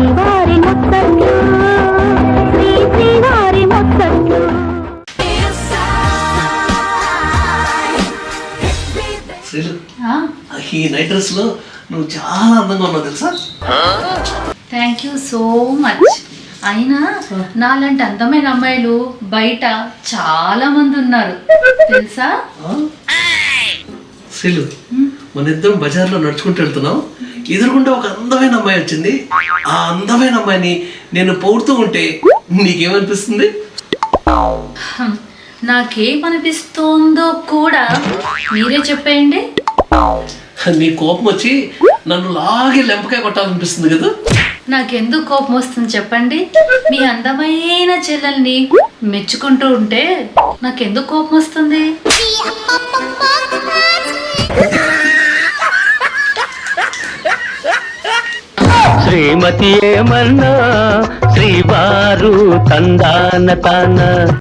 శ్రీవారి ముత్తట్లు శ్రీవారి ముత్తట్లు. ఈ నైట్ డ్రెస్ లో నువ్వు చాలా అందంగా ఉన్నావు తెలుసా. Thank you so much. అయినా నాలాంటి అందమైన అమ్మాయిలు బయట చాలా మంది ఉన్నారు తెలుసా. శ్రీలు, మన ఇద్దరం బజార్లో నడుచుకుంటూ వెళ్తున్నాం. ఎదురుకుండా ఒక అందమైన అమ్మాయి వచ్చింది. ఆ అందమైన అమ్మాయిని నేను పొగుడుతూ ఉంటే నీకేమనిపిస్తుంది? నాకేమనిపిస్తోందో కూడా మీరే చెప్పేయండి. నీ కోపం వచ్చి నన్ను లాగే లెంపకాయ కొట్టాలనిపిస్తుంది కదా. నాకెందుకు కోపం వస్తుంది చెప్పండి. మీ అందమైన చెల్లెల్ని మెచ్చుకుంటూ ఉంటే నాకెందుకు కోపం వస్తుంది? శ్రీమతి ఏమన్నా శ్రీవారు తందాన తాన